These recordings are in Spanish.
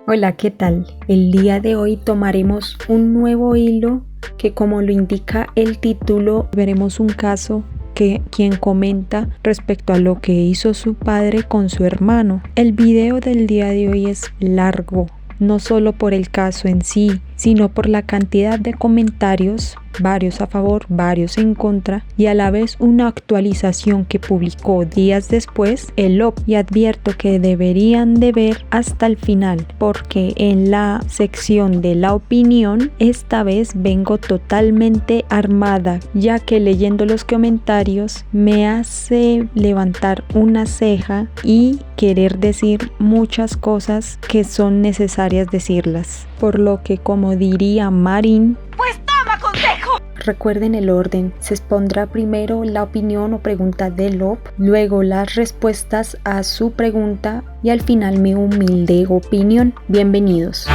Hola, ¿qué tal? El día de hoy tomaremos un nuevo hilo que, como lo indica el título, veremos un caso que quien comenta respecto a lo que hizo su padre con su hermano. El video del día de hoy es largo, no solo por el caso en sí, sino por la cantidad de comentarios, varios a favor, varios en contra, y a la vez una actualización que publicó días después el OP, y advierto que deberían de ver hasta el final, porque en la sección de la opinión esta vez vengo totalmente armada, ya que leyendo los comentarios me hace levantar una ceja y querer decir muchas cosas que son necesarias decirlas, por lo que, como diría Marín, pues toma consejo. Recuerden el orden, se expondrá primero la opinión o pregunta de Lop, luego las respuestas a su pregunta y al final mi humilde opinión. Bienvenidos.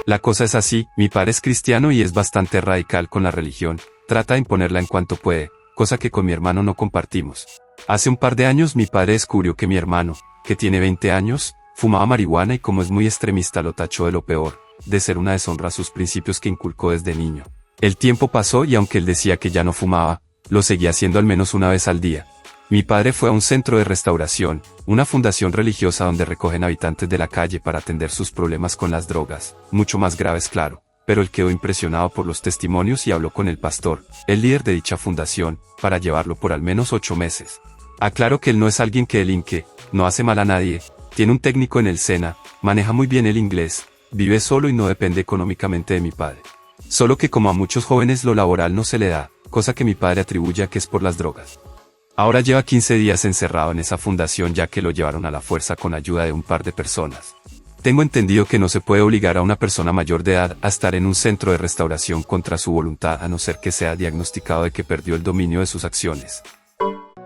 La cosa es así, mi padre es cristiano y es bastante radical con la religión, trata de imponerla en cuanto puede, cosa que con mi hermano no compartimos. Hace un par de años mi padre descubrió que mi hermano, que tiene 20 años, fumaba marihuana y como es muy extremista lo tachó de lo peor, de ser una deshonra a sus principios que inculcó desde niño. El tiempo pasó y aunque él decía que ya no fumaba, lo seguía haciendo al menos una vez al día. Mi padre fue a un centro de restauración, una fundación religiosa donde recogen habitantes de la calle para atender sus problemas con las drogas, mucho más graves claro, pero él quedó impresionado por los testimonios y habló con el pastor, el líder de dicha fundación, para llevarlo por al menos 8 meses. Aclaro que él no es alguien que delinque, no hace mal a nadie, tiene un técnico en el SENA, maneja muy bien el inglés, vive solo y no depende económicamente de mi padre. Solo que como a muchos jóvenes lo laboral no se le da, cosa que mi padre atribuye a que es por las drogas. Ahora lleva 15 días encerrado en esa fundación ya que lo llevaron a la fuerza con ayuda de un par de personas. Tengo entendido que no se puede obligar a una persona mayor de edad a estar en un centro de restauración contra su voluntad a no ser que sea diagnosticado de que perdió el dominio de sus acciones.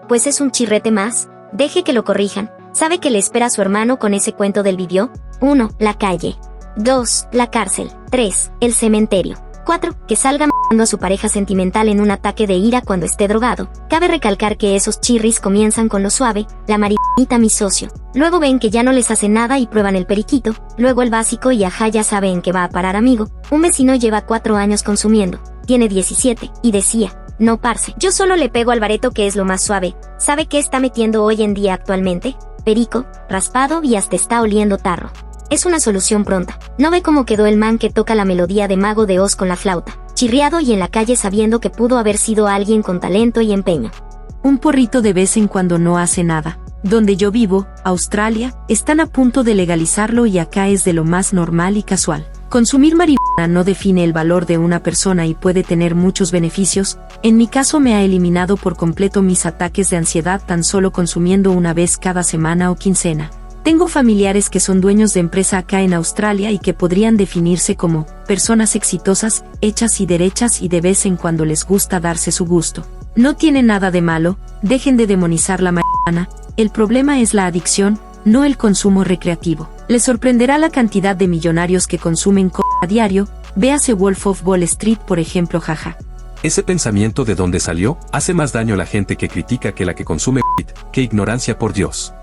Pues es un chirrete más, deje que lo corrijan. ¿Sabe qué le espera a su hermano con ese cuento del video? 1. La calle. 2. La cárcel. 3. El cementerio. 4. Que salga m***ando a su pareja sentimental en un ataque de ira cuando esté drogado. Cabe recalcar que esos chirris comienzan con lo suave, la marihuanita mi socio. Luego ven que ya no les hace nada y prueban el periquito. Luego el básico y ajá ya sabe en qué va a parar amigo. Un vecino lleva 4 años consumiendo. Tiene 17, y decía, no parce, yo solo le pego al bareto que es lo más suave. ¿Sabe qué está metiendo hoy en día actualmente? Perico, raspado y hasta está oliendo tarro. Es una solución pronta. ¿No ve cómo quedó el man que toca la melodía de Mago de Oz con la flauta? Chirriado y en la calle sabiendo que pudo haber sido alguien con talento y empeño. Un porrito de vez en cuando no hace nada. Donde yo vivo, Australia, están a punto de legalizarlo y acá es de lo más normal y casual. Consumir marihuana no define el valor de una persona y puede tener muchos beneficios. En mi caso me ha eliminado por completo mis ataques de ansiedad tan solo consumiendo una vez cada semana o quincena. Tengo familiares que son dueños de empresa acá en Australia y que podrían definirse como personas exitosas, hechas y derechas y de vez en cuando les gusta darse su gusto. No tiene nada de malo, dejen de demonizar la marihuana, el problema es la adicción, no el consumo recreativo. Les sorprenderá la cantidad de millonarios que consumen a diario, véase Wolf of Wall Street por ejemplo, jaja. Ese pensamiento de dónde salió, hace más daño a la gente que critica que la que consume ¡qué ignorancia por Dios!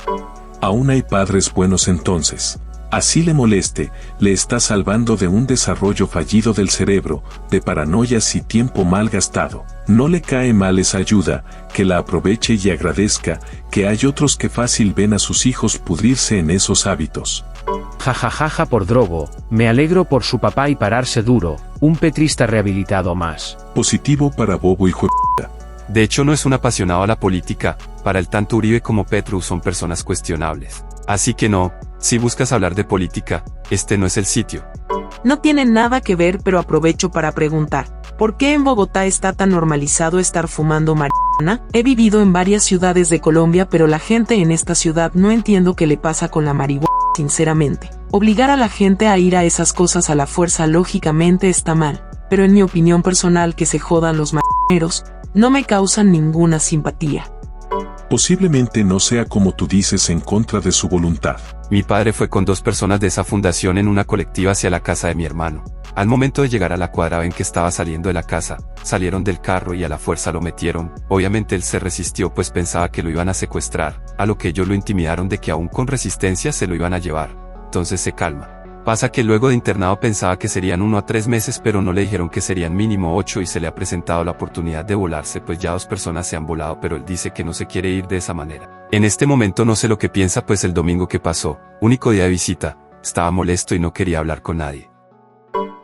Aún hay padres buenos entonces. Así le moleste, le está salvando de un desarrollo fallido del cerebro, de paranoias y tiempo mal gastado. No le cae mal esa ayuda, que la aproveche y agradezca, que hay otros que fácil ven a sus hijos pudrirse en esos hábitos. Jajajaja por drogo, me alegro por su papá y pararse duro, un petrista rehabilitado más. Positivo para Bobo y jueputa. De hecho no es un apasionado a la política, para el tanto Uribe como Petro son personas cuestionables. Así que no, si buscas hablar de política, este no es el sitio. No tiene nada que ver, pero aprovecho para preguntar, ¿por qué en Bogotá está tan normalizado estar fumando marihuana? He vivido en varias ciudades de Colombia, pero la gente en esta ciudad no entiendo qué le pasa con la marihuana, sinceramente. Obligar a la gente a ir a esas cosas a la fuerza lógicamente está mal, pero en mi opinión personal que se jodan los marihuaneros, no me causan ninguna simpatía. Posiblemente no sea como tú dices en contra de su voluntad. Mi padre fue con 2 personas de esa fundación en una colectiva hacia la casa de mi hermano. Al momento de llegar a la cuadra ven que estaba saliendo de la casa, salieron del carro y a la fuerza lo metieron. Obviamente él se resistió pues pensaba que lo iban a secuestrar, a lo que ellos lo intimidaron de que aún con resistencia se lo iban a llevar. Entonces se calma. Pasa que luego de internado pensaba que serían 1 a 3 meses pero no le dijeron que serían mínimo 8 y se le ha presentado la oportunidad de volarse pues ya 2 personas se han volado pero él dice que no se quiere ir de esa manera. En este momento no sé lo que piensa pues el domingo que pasó, único día de visita, estaba molesto y no quería hablar con nadie.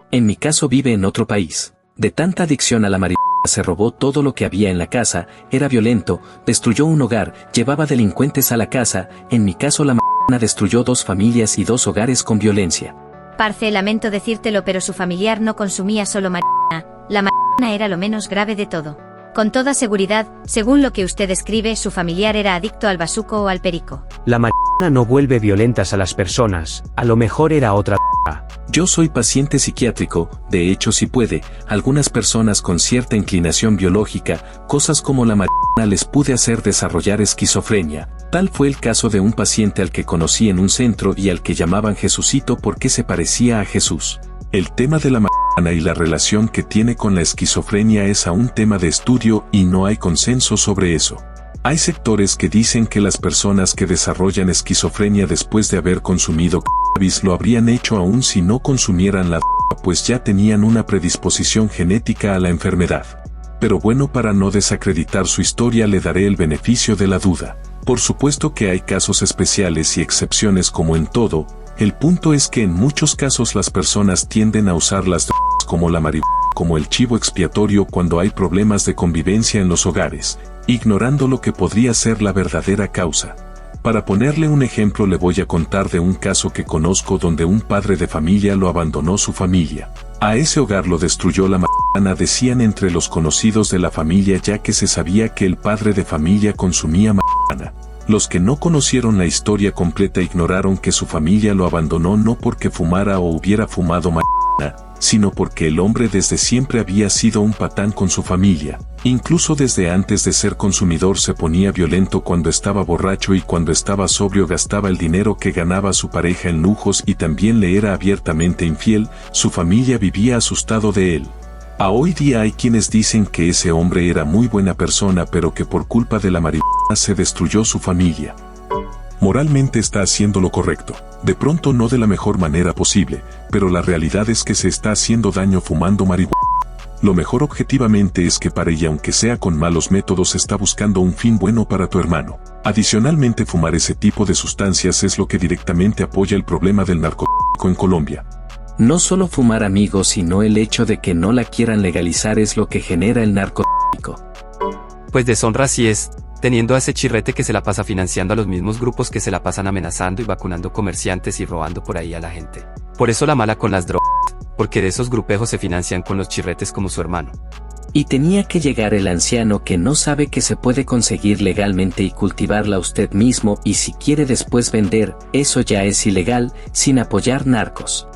En mi caso vive en otro país. De tanta adicción a la marihuana se robó todo lo que había en la casa, era violento, destruyó un hogar, llevaba delincuentes a la casa, en mi caso la marihuana destruyó 2 familias y 2 hogares con violencia. Parce, lamento decírtelo pero su familiar no consumía solo marihuana, la marihuana era lo menos grave de todo. Con toda seguridad, según lo que usted escribe, su familiar era adicto al bazuco o al perico. La marihuana no vuelve violentas a las personas, a lo mejor era otra droga. Yo soy paciente psiquiátrico, de hecho si puede, algunas personas con cierta inclinación biológica, cosas como la marihuana les puede hacer desarrollar esquizofrenia. Tal fue el caso de un paciente al que conocí en un centro y al que llamaban Jesucito porque se parecía a Jesús. El tema de la marihuana y la relación que tiene con la esquizofrenia es aún tema de estudio y no hay consenso sobre eso. Hay sectores que dicen que las personas que desarrollan esquizofrenia después de haber consumido cannabis lo habrían hecho aún si no consumieran la droga, pues ya tenían una predisposición genética a la enfermedad. Pero bueno, para no desacreditar su historia le daré el beneficio de la duda. Por supuesto que hay casos especiales y excepciones como en todo, el punto es que en muchos casos las personas tienden a usar las drogas como la marihuana como el chivo expiatorio cuando hay problemas de convivencia en los hogares, ignorando lo que podría ser la verdadera causa. Para ponerle un ejemplo le voy a contar de un caso que conozco donde un padre de familia lo abandonó su familia. A ese hogar lo destruyó la marihuana, decían entre los conocidos de la familia ya que se sabía que el padre de familia consumía marihuana. Los que no conocieron la historia completa ignoraron que su familia lo abandonó no porque fumara o hubiera fumado marihuana, sino porque el hombre desde siempre había sido un patán con su familia. Incluso desde antes de ser consumidor se ponía violento cuando estaba borracho y cuando estaba sobrio gastaba el dinero que ganaba su pareja en lujos y también le era abiertamente infiel, su familia vivía asustado de él. A hoy día hay quienes dicen que ese hombre era muy buena persona pero que por culpa de la marihuana se destruyó su familia. Moralmente está haciendo lo correcto, de pronto no de la mejor manera posible, pero la realidad es que se está haciendo daño fumando marihuana. Lo mejor objetivamente es que pare y aunque sea con malos métodos está buscando un fin bueno para tu hermano. Adicionalmente fumar ese tipo de sustancias es lo que directamente apoya el problema del narcotráfico en Colombia. No solo fumar amigos sino el hecho de que no la quieran legalizar es lo que genera el narcotráfico. Pues deshonra sí es, teniendo a ese chirrete que se la pasa financiando a los mismos grupos que se la pasan amenazando y vacunando comerciantes y robando por ahí a la gente. Por eso la mala con las drogas, porque de esos grupejos se financian con los chirretes como su hermano. Y tenía que llegar el anciano que no sabe que se puede conseguir legalmente y cultivarla usted mismo y si quiere después vender, eso ya es ilegal, sin apoyar narcos.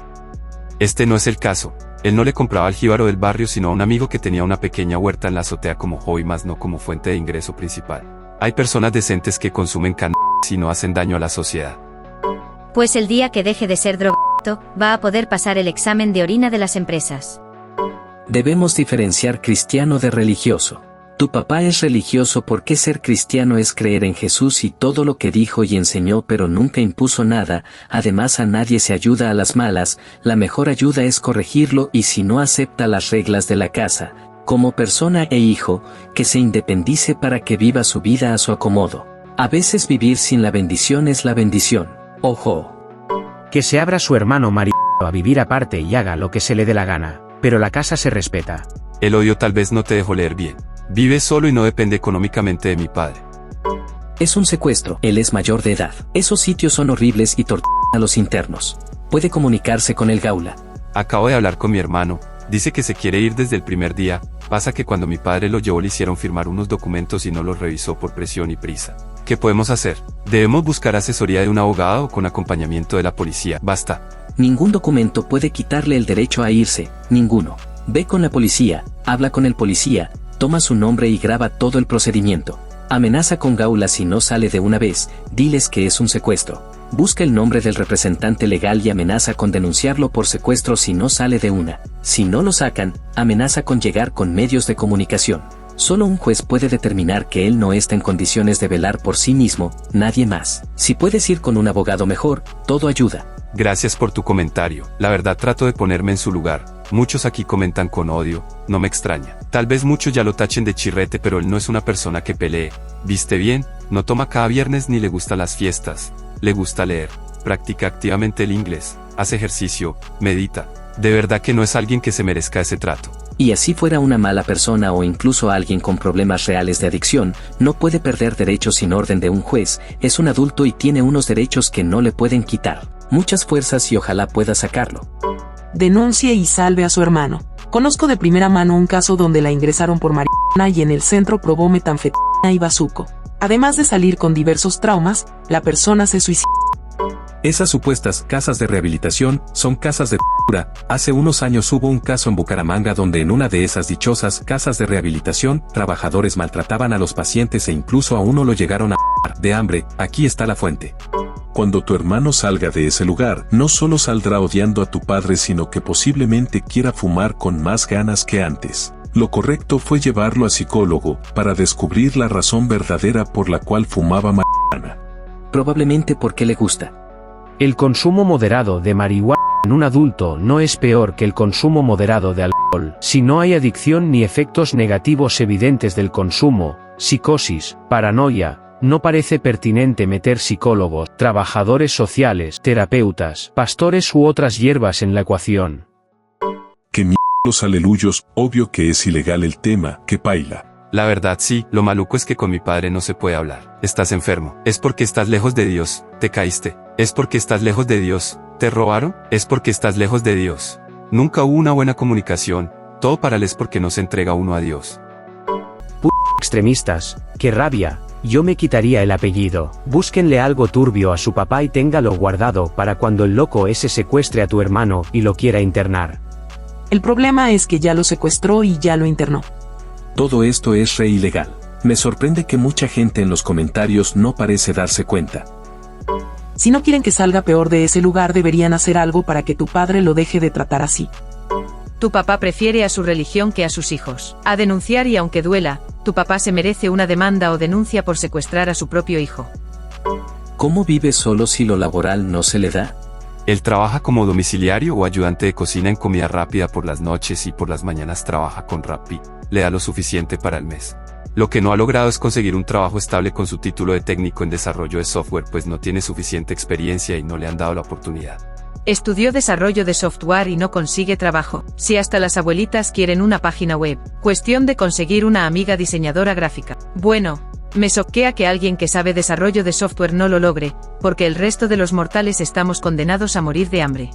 Este no es el caso. Él no le compraba al jíbaro del barrio sino a un amigo que tenía una pequeña huerta en la azotea como hobby más no como fuente de ingreso principal. Hay personas decentes que consumen cannabis y no hacen daño a la sociedad. Pues el día que deje de ser drogadicto, va a poder pasar el examen de orina de las empresas. Debemos diferenciar cristiano de religioso. Tu papá es religioso porque ser cristiano es creer en Jesús y todo lo que dijo y enseñó pero nunca impuso nada, además a nadie se ayuda a las malas, la mejor ayuda es corregirlo y si no acepta las reglas de la casa, como persona e hijo, que se independice para que viva su vida a su acomodo. A veces vivir sin la bendición es la bendición. Ojo. Que se abra su hermano marido a vivir aparte y haga lo que se le dé la gana, pero la casa se respeta. El odio tal vez no te dejó leer bien. Vive solo y no depende económicamente de mi padre. Es un secuestro, él es mayor de edad. Esos sitios son horribles y torturan a los internos. Puede comunicarse con el Gaula. Acabo de hablar con mi hermano, dice que se quiere ir desde el primer día, pasa que cuando mi padre lo llevó le hicieron firmar unos documentos y no los revisó por presión y prisa. ¿Qué podemos hacer? ¿Debemos buscar asesoría de un abogado o con acompañamiento de la policía? Basta. Ningún documento puede quitarle el derecho a irse, ninguno. Ve con la policía, habla con el policía, toma su nombre y graba todo el procedimiento. Amenaza con Gaula si no sale de una vez, diles que es un secuestro. Busca el nombre del representante legal y amenaza con denunciarlo por secuestro si no sale de una. Si no lo sacan, amenaza con llegar con medios de comunicación. Solo un juez puede determinar que él no está en condiciones de velar por sí mismo, nadie más. Si puedes ir con un abogado mejor, todo ayuda. Gracias por tu comentario. La verdad trato de ponerme en su lugar. Muchos aquí comentan con odio, no me extraña. Tal vez muchos ya lo tachen de chirrete, pero él no es una persona que pelee. Viste bien, no toma cada viernes ni le gustan las fiestas. Le gusta leer, practica activamente el inglés, hace ejercicio, medita. De verdad que no es alguien que se merezca ese trato. Y así fuera una mala persona o incluso alguien con problemas reales de adicción, no puede perder derechos sin orden de un juez, es un adulto y tiene unos derechos que no le pueden quitar. Muchas fuerzas y ojalá pueda sacarlo. Denuncie y salve a su hermano. Conozco de primera mano un caso donde la ingresaron por marihuana y en el centro probó metanfetamina y bazuco. Además de salir con diversos traumas, la persona se suicidó. Esas supuestas casas de rehabilitación son casas de tortura. Hace unos años hubo un caso en Bucaramanga donde en una de esas dichosas casas de rehabilitación, trabajadores maltrataban a los pacientes e incluso a uno lo llegaron a de hambre. Aquí está la fuente. Cuando tu hermano salga de ese lugar, no solo saldrá odiando a tu padre, sino que posiblemente quiera fumar con más ganas que antes. Lo correcto fue llevarlo a psicólogo para descubrir la razón verdadera por la cual fumaba marihuana. Probablemente porque le gusta. El consumo moderado de marihuana en un adulto no es peor que el consumo moderado de alcohol. Si no hay adicción ni efectos negativos evidentes del consumo, psicosis, paranoia, no parece pertinente meter psicólogos, trabajadores sociales, terapeutas, pastores u otras hierbas en la ecuación. Que los aleluyos, obvio que es ilegal el tema, que paila. La verdad sí, lo maluco es que con mi padre no se puede hablar. Estás enfermo. Es porque estás lejos de Dios, te caíste. Es porque estás lejos de Dios, te robaron. Es porque estás lejos de Dios. Nunca hubo una buena comunicación. Todo para él es porque no se entrega uno a Dios. Extremistas, qué rabia. Yo me quitaría el apellido. Búsquenle algo turbio a su papá y téngalo guardado para cuando el loco ese secuestre a tu hermano y lo quiera internar. El problema es que ya lo secuestró y ya lo internó. Todo esto es re ilegal. Me sorprende que mucha gente en los comentarios no parece darse cuenta. Si no quieren que salga peor de ese lugar, deberían hacer algo para que tu padre lo deje de tratar así. Tu papá prefiere a su religión que a sus hijos. A denunciar y aunque duela, tu papá se merece una demanda o denuncia por secuestrar a su propio hijo. ¿Cómo vive solo si lo laboral no se le da? Él trabaja como domiciliario o ayudante de cocina en comida rápida por las noches y por las mañanas trabaja con Rappi. Le da lo suficiente para el mes. Lo que no ha logrado es conseguir un trabajo estable con su título de técnico en desarrollo de software, pues no tiene suficiente experiencia y no le han dado la oportunidad. Estudió desarrollo de software y no consigue trabajo. Si hasta las abuelitas quieren una página web, cuestión de conseguir una amiga diseñadora gráfica. Bueno, me choquea que alguien que sabe desarrollo de software no lo logre, porque el resto de los mortales estamos condenados a morir de hambre.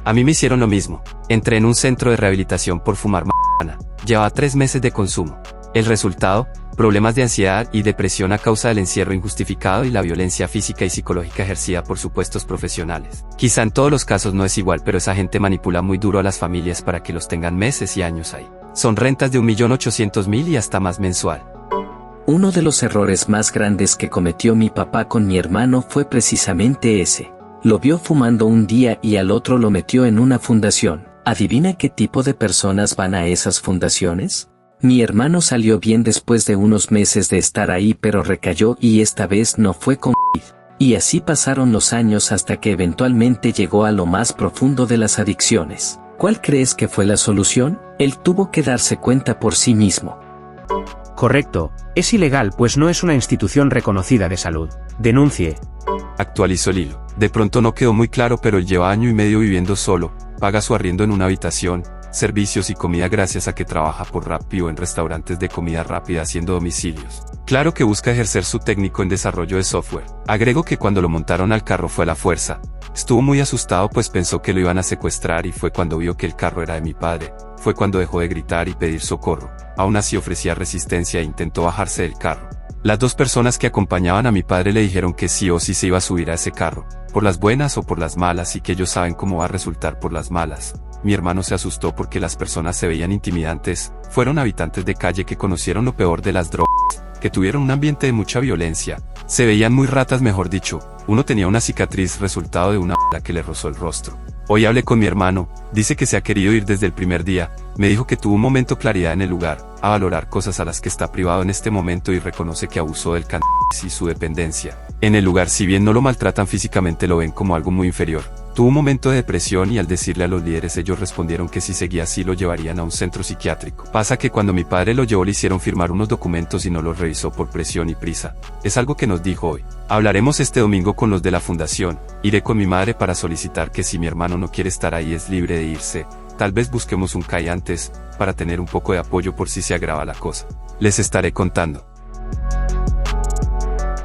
A mí me hicieron lo mismo. Entré en un centro de rehabilitación por fumar marihuana. Llevaba 3 meses de consumo. El resultado, problemas de ansiedad y depresión a causa del encierro injustificado y la violencia física y psicológica ejercida por supuestos profesionales. Quizá en todos los casos no es igual, pero esa gente manipula muy duro a las familias para que los tengan meses y años ahí. Son rentas de 1.800.000 y hasta más mensual. Uno de los errores más grandes que cometió mi papá con mi hermano fue precisamente ese. Lo vio fumando un día y al otro lo metió en una fundación. ¿Adivina qué tipo de personas van a esas fundaciones? Mi hermano salió bien después de unos meses de estar ahí, pero recayó y esta vez no fue con COVID. Y así pasaron los años hasta que eventualmente llegó a lo más profundo de las adicciones. ¿Cuál crees que fue la solución? Él tuvo que darse cuenta por sí mismo. Correcto, es ilegal pues no es una institución reconocida de salud. Denuncie. Actualizó el hilo. De pronto no quedó muy claro, pero él lleva 1 año y medio viviendo solo, paga su arriendo en una habitación, servicios y comida gracias a que trabaja por Rappi o en restaurantes de comida rápida haciendo domicilios. Claro que busca ejercer su técnico en desarrollo de software. Agrego que cuando lo montaron al carro fue a la fuerza. Estuvo muy asustado pues pensó que lo iban a secuestrar y fue cuando vio que el carro era de mi padre. Fue cuando dejó de gritar y pedir socorro. Aún así ofrecía resistencia e intentó bajarse del carro. Las 2 personas que acompañaban a mi padre le dijeron que sí o sí se iba a subir a ese carro, por las buenas o por las malas, y que ellos saben cómo va a resultar por las malas. Mi hermano se asustó porque las personas se veían intimidantes, fueron habitantes de calle que conocieron lo peor de las drogas. que tuvieron un ambiente de mucha violencia. Se veían muy ratas, mejor dicho. Uno tenía una cicatriz resultado de una bala que le rozó el rostro. Hoy hablé con mi hermano, dice que se ha querido ir desde el primer día, me dijo que tuvo un momento claridad en el lugar, a valorar cosas a las que está privado en este momento y reconoce que abusó del cannabis y su dependencia. En el lugar, si bien no lo maltratan físicamente, lo ven como algo muy inferior. Tuvo un momento de depresión y al decirle a los líderes, ellos respondieron que si seguía así lo llevarían a un centro psiquiátrico. Pasa que cuando mi padre lo llevó le hicieron firmar unos documentos y no los revisó por presión y prisa. Es algo que nos dijo hoy. Hablaremos este domingo con los de la fundación. Iré con mi madre para solicitar que si mi hermano no quiere estar ahí es libre de irse. Tal vez busquemos un CAI antes, para tener un poco de apoyo por si se agrava la cosa. Les estaré contando.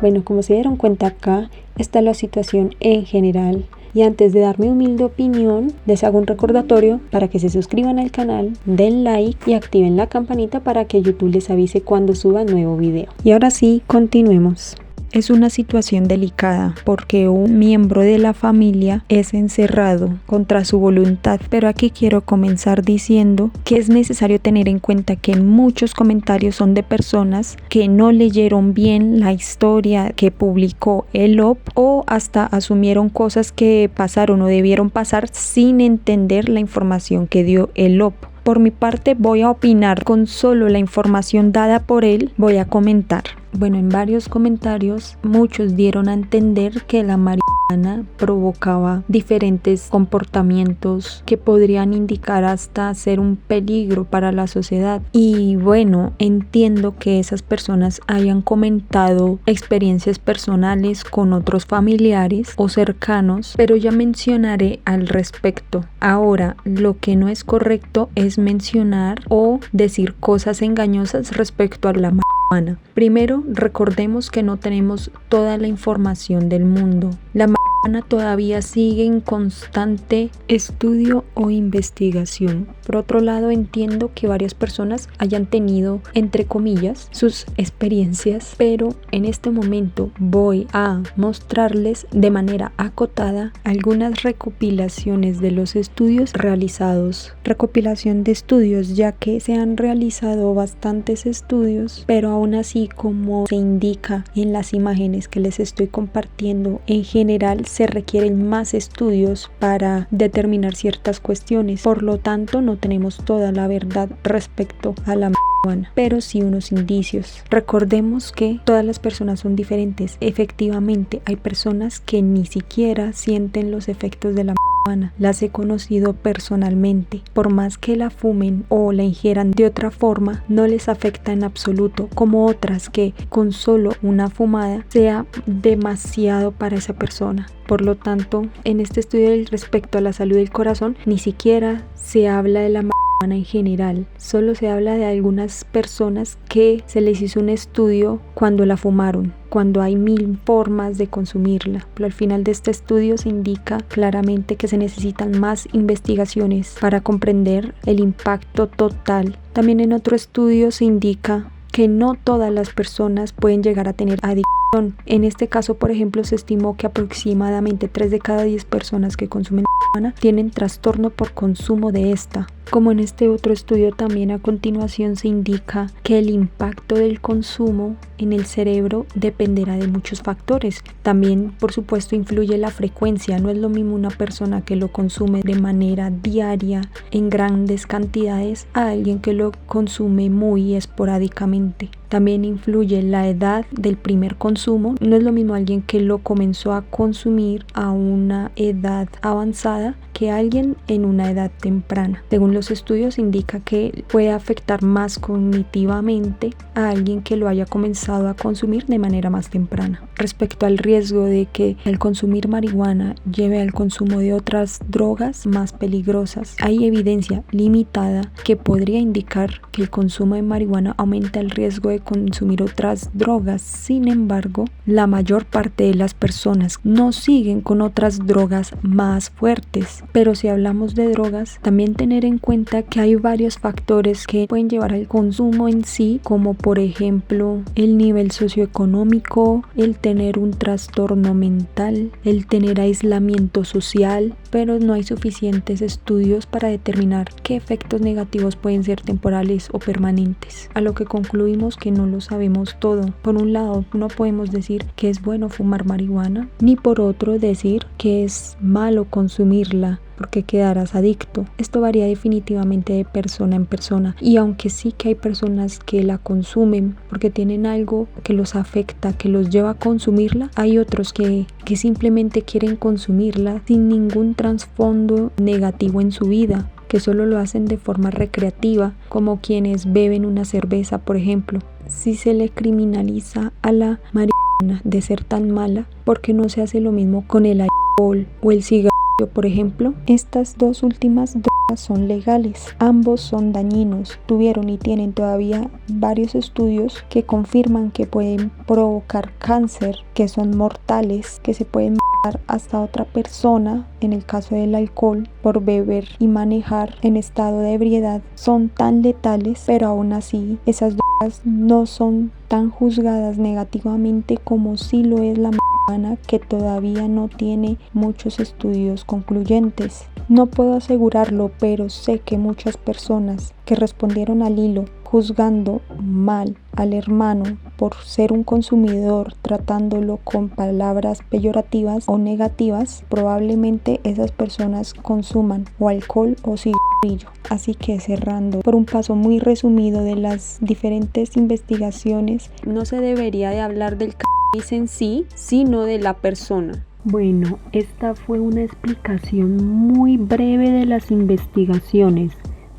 Bueno, como se dieron cuenta acá, está la situación en general. Y antes de dar mi humilde opinión, les hago un recordatorio para que se suscriban al canal, den like y activen la campanita para que YouTube les avise cuando suba nuevo video. Y ahora sí, continuemos. Es una situación delicada porque un miembro de la familia es encerrado contra su voluntad, pero aquí quiero comenzar diciendo que es necesario tener en cuenta que muchos comentarios son de personas que no leyeron bien la historia que publicó el OP o hasta asumieron cosas que pasaron o debieron pasar sin entender la información que dio el OP. Por mi parte voy a opinar con solo la información dada por él, voy a comentar. Bueno, en varios comentarios muchos dieron a entender que la marihuana provocaba diferentes comportamientos que podrían indicar hasta ser un peligro para la sociedad. Y bueno, entiendo que esas personas hayan comentado experiencias personales con otros familiares o cercanos, pero ya mencionaré al respecto. Ahora, lo que no es correcto es mencionar o decir cosas engañosas respecto a la marihuana. Primero, recordemos que no tenemos toda la información del mundo. La marihuana todavía sigue en constante estudio o investigación. Por otro lado, entiendo que varias personas hayan tenido, entre comillas, sus experiencias, pero en este momento voy a mostrarles de manera acotada algunas recopilaciones de los estudios realizados. Recopilación de estudios, ya que se han realizado bastantes estudios, pero aún así, como se indica en las imágenes que les estoy compartiendo, en general se requieren más estudios para determinar ciertas cuestiones. Por lo tanto, no tenemos toda la verdad respecto a la marihuana, pero sí unos indicios. Recordemos que todas las personas son diferentes. Efectivamente, hay personas que ni siquiera sienten los efectos de la marihuana. Las he conocido personalmente. Por más que la fumen o la ingieran de otra forma, no les afecta en absoluto, como otras que con solo una fumada sea demasiado para esa persona. Por lo tanto, en este estudio respecto a la salud del corazón, ni siquiera se habla de la marihuana en general, solo se habla de algunas personas que se les hizo un estudio cuando la fumaron, cuando hay 1000 formas de consumirla. Pero al final de este estudio se indica claramente que se necesitan más investigaciones para comprender el impacto total. También en otro estudio se indica que no todas las personas pueden llegar a tener adicción. En este caso, por ejemplo, se estimó que aproximadamente 3 de cada 10 personas que consumen marihuana tienen trastorno por consumo de esta. Como en este otro estudio, también a continuación se indica que el impacto del consumo en el cerebro dependerá de muchos factores. También, por supuesto, influye la frecuencia. No es lo mismo una persona que lo consume de manera diaria en grandes cantidades a alguien que lo consume muy esporádicamente. También influye la edad del primer consumo. No es lo mismo alguien que lo comenzó a consumir a una edad avanzada que alguien en una edad temprana. Según los estudios, indica que puede afectar más cognitivamente a alguien que lo haya comenzado a consumir de manera más temprana. Respecto al riesgo de que el consumir marihuana lleve al consumo de otras drogas más peligrosas, hay evidencia limitada que podría indicar que el consumo de marihuana aumenta el riesgo de consumir otras drogas. Sin embargo, la mayor parte de las personas no siguen con otras drogas más fuertes. Pero si hablamos de drogas, también tener en cuenta que hay varios factores que pueden llevar al consumo en sí, como por ejemplo el nivel socioeconómico, el tener un trastorno mental, el tener aislamiento social, pero no hay suficientes estudios para determinar qué efectos negativos pueden ser temporales o permanentes. A lo que concluimos que no lo sabemos todo. Por un lado, no podemos decir que es bueno fumar marihuana, ni por otro decir que es malo consumirla porque quedarás adicto. Esto varía definitivamente de persona en persona, y aunque sí que hay personas que la consumen porque tienen algo que los afecta, que los lleva a consumirla, hay otros que simplemente quieren consumirla sin ningún trasfondo negativo en su vida, que solo lo hacen de forma recreativa, como quienes beben una cerveza, por ejemplo. Si se le criminaliza a la marihuana de ser tan mala, ¿por qué no se hace lo mismo con el alcohol o el cigarro? Por ejemplo, estas dos últimas drogas son legales, ambos son dañinos. Tuvieron y tienen todavía varios estudios que confirman que pueden provocar cáncer, que son mortales, que se pueden matar hasta otra persona. En el caso del alcohol, por beber y manejar en estado de ebriedad, son tan letales, pero aún así esas drogas no son tan juzgadas negativamente como sí lo es la marihuana, que todavía no tiene muchos estudios concluyentes. No puedo asegurarlo, pero sé que muchas personas que respondieron al hilo juzgando mal al hermano por ser un consumidor, tratándolo con palabras peyorativas o negativas, probablemente esas personas consuman o alcohol o cigarrillo. Así que, cerrando por un paso muy resumido de las diferentes investigaciones, no se debería de hablar del cannabis en sí, sino de la persona. Bueno, esta fue una explicación muy breve de las investigaciones.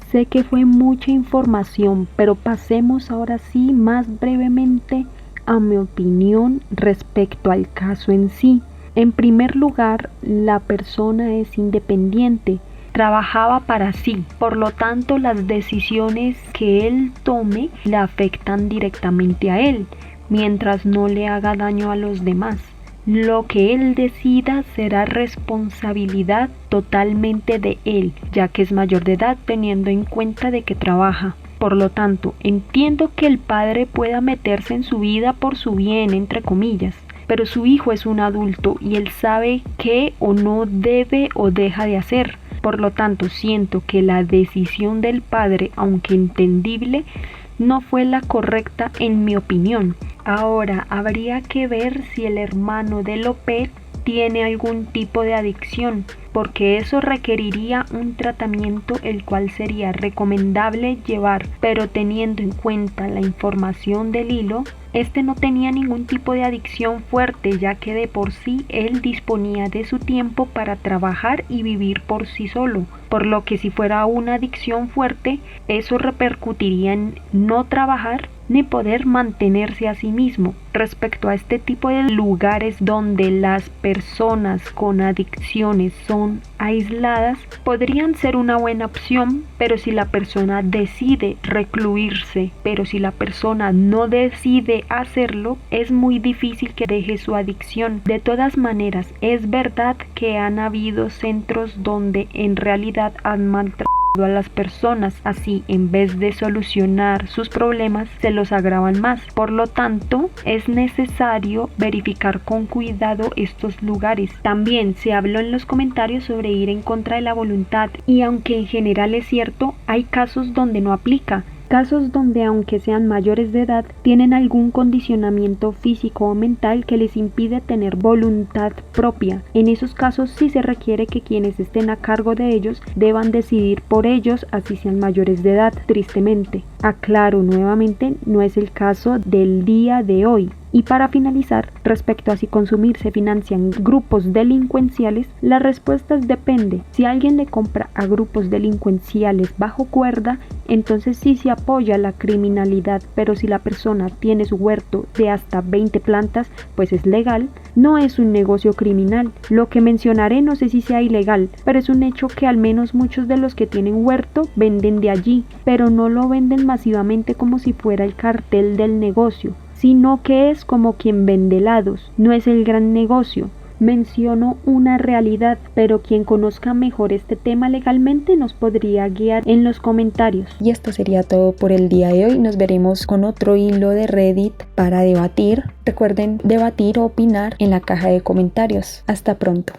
Sé que fue mucha información, pero pasemos ahora sí más brevemente a mi opinión respecto al caso en sí. En primer lugar, la persona es independiente, trabajaba para sí, por lo tanto las decisiones que él tome le afectan directamente a él, mientras no le haga daño a los demás. Lo que él decida será responsabilidad totalmente de él, ya que es mayor de edad, teniendo en cuenta de que trabaja. Por lo tanto, entiendo que el padre pueda meterse en su vida por su bien, entre comillas, pero su hijo es un adulto y él sabe qué o no debe o deja de hacer. Por lo tanto, siento que la decisión del padre, aunque entendible, no fue la correcta en mi opinión. Ahora, habría que ver si el hermano de López tiene algún tipo de adicción, porque eso requeriría un tratamiento el cual sería recomendable llevar, pero teniendo en cuenta la información del hilo, este no tenía ningún tipo de adicción fuerte, ya que de por sí él disponía de su tiempo para trabajar y vivir por sí solo, por lo que si fuera una adicción fuerte, eso repercutiría en no trabajar ni poder mantenerse a sí mismo. Respecto a este tipo de lugares donde las personas con adicciones son aisladas, podrían ser una buena opción, pero si la persona decide recluirse, pero si la persona no decide hacerlo, es muy difícil que deje su adicción. De todas maneras, es verdad que han habido centros donde en realidad han maltratado a las personas, así en vez de solucionar sus problemas se los agravan más. Por lo tanto, es necesario verificar con cuidado estos lugares. También se habló en los comentarios sobre ir en contra de la voluntad, y aunque en general es cierto, hay casos donde no aplica. Casos donde, aunque sean mayores de edad, tienen algún condicionamiento físico o mental que les impide tener voluntad propia. En esos casos sí se requiere que quienes estén a cargo de ellos deban decidir por ellos, así sean mayores de edad, tristemente. Aclaro nuevamente, no es el caso del día de hoy. Y para finalizar, respecto a si consumir se financian grupos delincuenciales, la respuesta es depende. Si alguien le compra a grupos delincuenciales bajo cuerda, entonces sí se apoya la criminalidad, pero si la persona tiene su huerto de hasta 20 plantas, pues es legal, no es un negocio criminal. Lo que mencionaré no sé si sea ilegal, pero es un hecho que al menos muchos de los que tienen huerto venden de allí, pero no lo venden masivamente como si fuera el cartel del negocio, sino que es como quien vende helados, no es el gran negocio. Menciono una realidad, pero quien conozca mejor este tema legalmente nos podría guiar en los comentarios. Y esto sería todo por el día de hoy. Nos veremos con otro hilo de Reddit para debatir. Recuerden debatir o opinar en la caja de comentarios. Hasta pronto.